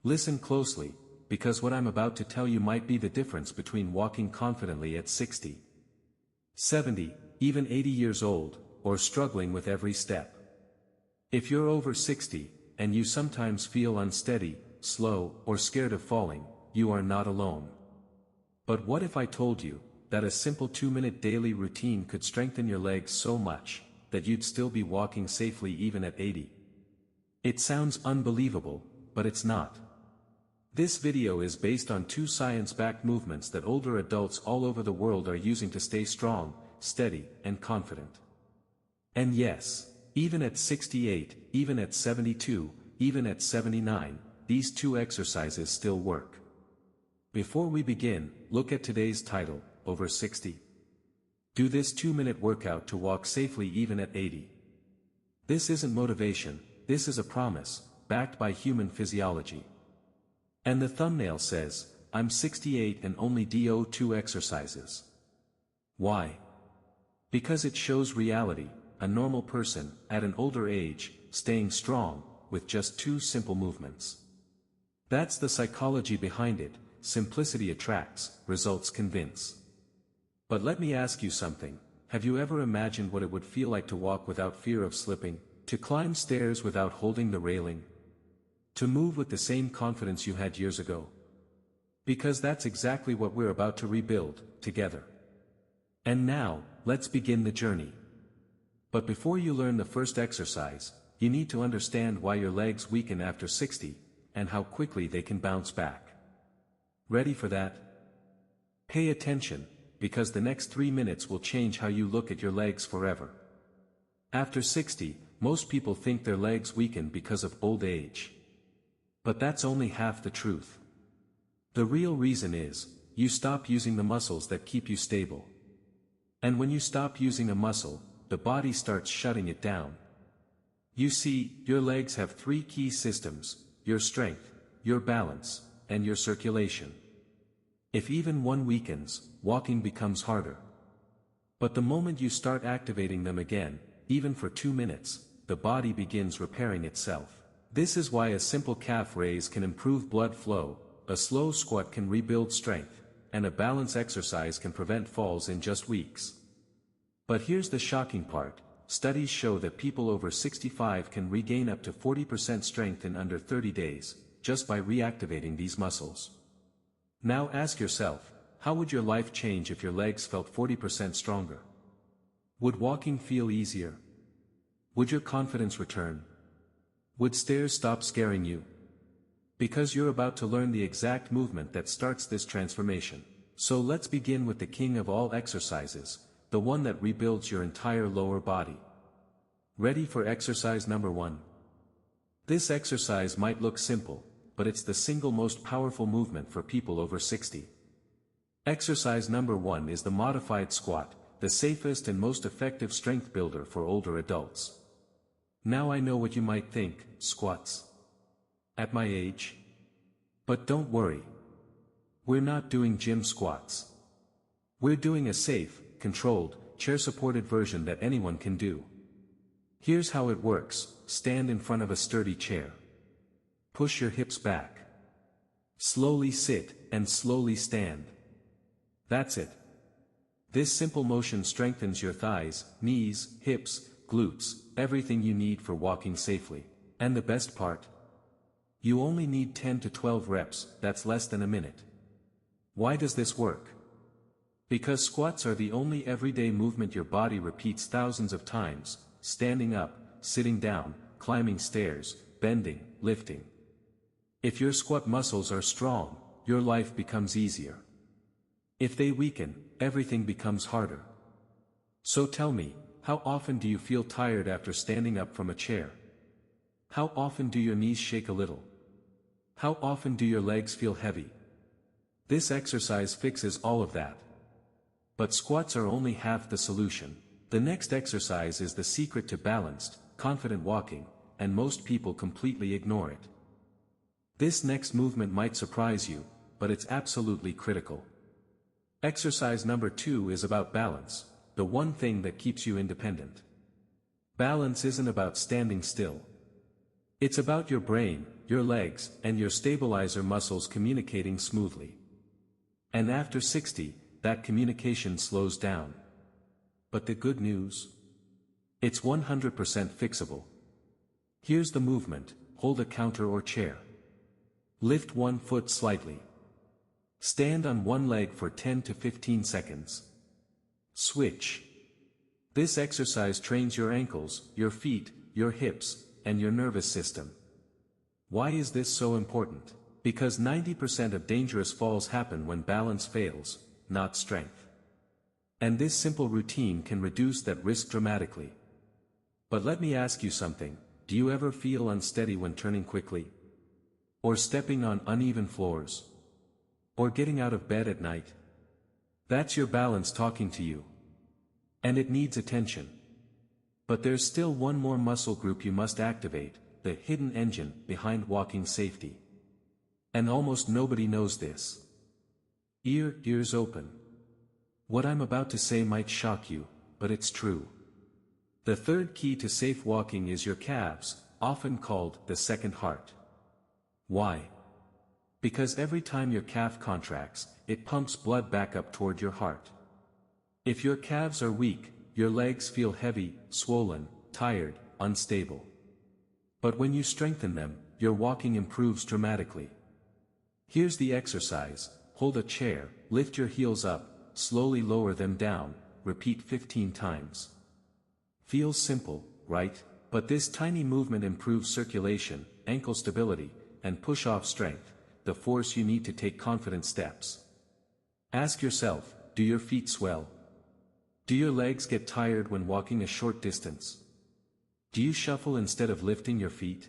Listen closely, because what I'm about to tell you might be the difference between walking confidently at 60, 70, even 80 years old, or struggling with every step. If you're over 60, and you sometimes feel unsteady, slow, or scared of falling, you are not alone. But what if I told you that a simple 2-minute daily routine could strengthen your legs so much that you'd still be walking safely even at 80? It sounds unbelievable, but it's not. This video is based on 2 science-backed movements that older adults all over the world are using to stay strong, steady, and confident. And yes, even at 68, even at 72, even at 79, these 2 exercises still work. Before we begin, look at today's title, Over 60. Do this 2-minute workout to walk safely even at 80. This isn't motivation, this is a promise, backed by human physiology. And the thumbnail says, I'm 68 and only do 2 exercises. Why? Because it shows reality, a normal person, at an older age, staying strong, with just 2 simple movements. That's the psychology behind it. Simplicity attracts, results convince. But let me ask you something, have you ever imagined what it would feel like to walk without fear of slipping, to climb stairs without holding the railing? To move with the same confidence you had years ago? Because that's exactly what we're about to rebuild, together. And now, let's begin the journey. But before you learn the first exercise, you need to understand why your legs weaken after 60, and how quickly they can bounce back. Ready for that? Pay attention, because the next 3 minutes will change how you look at your legs forever. After 60, most people think their legs weaken because of old age. But that's only half the truth. The real reason is, you stop using the muscles that keep you stable. And when you stop using a muscle, the body starts shutting it down. You see, your legs have 3 key systems: your strength, your balance, and your circulation. If even one weakens, walking becomes harder. But the moment you start activating them again, even for 2 minutes, the body begins repairing itself. This is why a simple calf raise can improve blood flow, a slow squat can rebuild strength, and a balance exercise can prevent falls in just weeks. But here's the shocking part, studies show that people over 65 can regain up to 40% strength in under 30 days, just by reactivating these muscles. Now ask yourself, how would your life change if your legs felt 40% stronger? Would walking feel easier? Would your confidence return? Would stairs stop scaring you? Because you're about to learn the exact movement that starts this transformation. So let's begin with the king of all exercises, the one that rebuilds your entire lower body. Ready for exercise number 1? This exercise might look simple, but it's the single most powerful movement for people over 60. Exercise number 1 is the modified squat, the safest and most effective strength builder for older adults. Now I know what you might think, squats. At my age? But don't worry. We're not doing gym squats. We're doing a safe, controlled, chair-supported version that anyone can do. Here's how it works: stand in front of a sturdy chair. Push your hips back. Slowly sit, and slowly stand. That's it. This simple motion strengthens your thighs, knees, hips, glutes, everything you need for walking safely. And the best part? You only need 10 to 12 reps, that's less than a minute. Why does this work? Because squats are the only everyday movement your body repeats thousands of times, standing up, sitting down, climbing stairs, bending, lifting. If your squat muscles are strong, your life becomes easier. If they weaken, everything becomes harder. So tell me, how often do you feel tired after standing up from a chair? How often do your knees shake a little? How often do your legs feel heavy? This exercise fixes all of that. But squats are only half the solution. The next exercise is the secret to balanced, confident walking, and most people completely ignore it. This next movement might surprise you, but it's absolutely critical. Exercise number 2 is about balance, the one thing that keeps you independent. Balance isn't about standing still. It's about your brain, your legs, and your stabilizer muscles communicating smoothly. And after 60, that communication slows down. But the good news? It's 100% fixable. Here's the movement: hold a counter or chair. Lift one foot slightly. Stand on one leg for 10 to 15 seconds. Switch. This exercise trains your ankles, your feet, your hips, and your nervous system. Why is this so important? Because 90% of dangerous falls happen when balance fails, not strength. And this simple routine can reduce that risk dramatically. But let me ask you something: do you ever feel unsteady when turning quickly? Or stepping on uneven floors? Or getting out of bed at night? That's your balance talking to you. And it needs attention. But there's still one more muscle group you must activate, the hidden engine behind walking safety. And almost nobody knows this. Ears open. What I'm about to say might shock you, but it's true. The third key to safe walking is your calves, often called the second heart. Why? Because every time your calf contracts, it pumps blood back up toward your heart. If your calves are weak, your legs feel heavy, swollen, tired, unstable. But when you strengthen them, your walking improves dramatically. Here's the exercise: hold a chair, lift your heels up, slowly lower them down, repeat 15 times. Feels simple, right? But this tiny movement improves circulation, ankle stability, and push-off strength, the force you need to take confident steps. Ask yourself, do your feet swell? Do your legs get tired when walking a short distance? Do you shuffle instead of lifting your feet?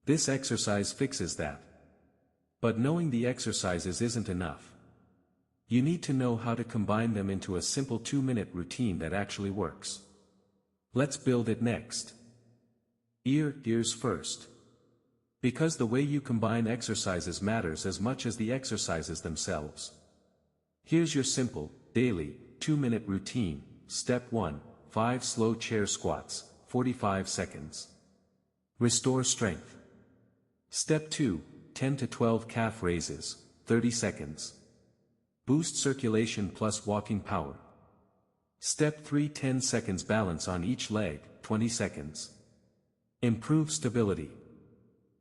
This exercise fixes that. But knowing the exercises isn't enough. You need to know how to combine them into a simple 2-minute routine that actually works. Let's build it next. Ears first. Because the way you combine exercises matters as much as the exercises themselves. Here's your simple, daily, 2-minute routine. Step 1, 5 slow chair squats, 45 seconds. Restore strength. Step 2, 10 to 12 calf raises, 30 seconds. Boost circulation plus walking power. Step 3, 10 seconds balance on each leg, 20 seconds. Improve stability.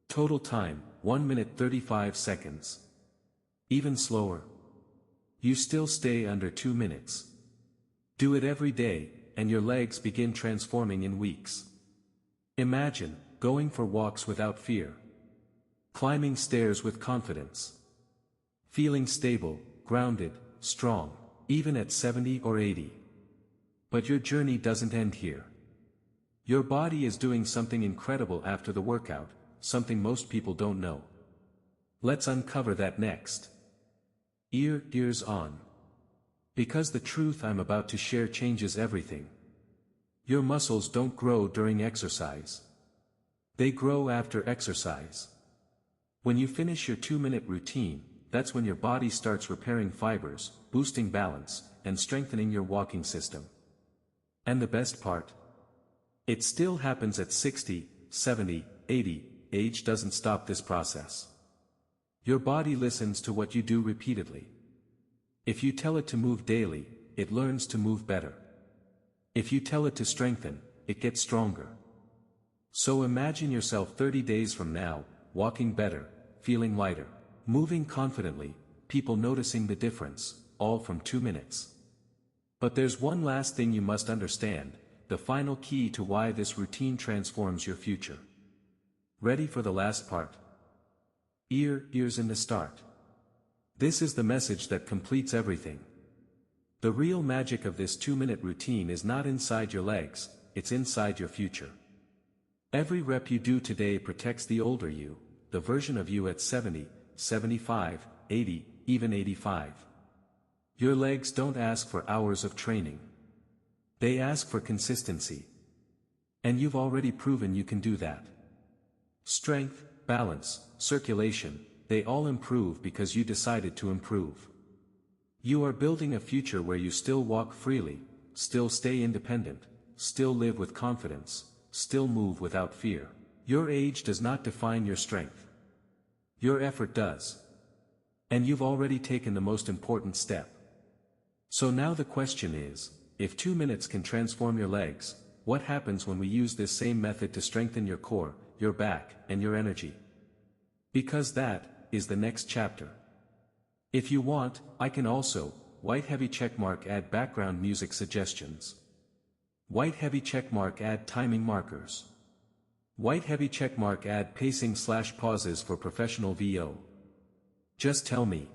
Total time, 1 minute 35 seconds. Even slower. You still stay under 2 minutes. Do it every day, and your legs begin transforming in weeks. Imagine going for walks without fear. Climbing stairs with confidence. Feeling stable, grounded, strong, even at 70 or 80. But your journey doesn't end here. Your body is doing something incredible after the workout, something most people don't know. Let's uncover that next. Ears on. Because the truth I'm about to share changes everything. Your muscles don't grow during exercise. They grow after exercise. When you finish your 2-minute routine, that's when your body starts repairing fibers, boosting balance, and strengthening your walking system. And the best part? It still happens at 60, 70, 80, age doesn't stop this process. Your body listens to what you do repeatedly. If you tell it to move daily, it learns to move better. If you tell it to strengthen, it gets stronger. So imagine yourself 30 days from now, walking better, feeling lighter, moving confidently, people noticing the difference, all from 2 minutes. But there's one last thing you must understand, the final key to why this routine transforms your future. Ready for the last part? Ears in the start. This is the message that completes everything. The real magic of this 2-minute routine is not inside your legs, it's inside your future. Every rep you do today protects the older you, the version of you at 70, 75, 80, even 85. Your legs don't ask for hours of training. They ask for consistency. And you've already proven you can do that. Strength, balance, circulation, they all improve because you decided to improve. You are building a future where you still walk freely, still stay independent, still live with confidence, still move without fear. Your age does not define your strength. Your effort does. And you've already taken the most important step. So now the question is, if 2 minutes can transform your legs, what happens when we use this same method to strengthen your core, your back, and your energy? Because that is the next chapter. If you want, I can also, white heavy checkmark add background music suggestions. White heavy checkmark add timing markers. White heavy checkmark add pacing/pauses for professional VO. Just tell me.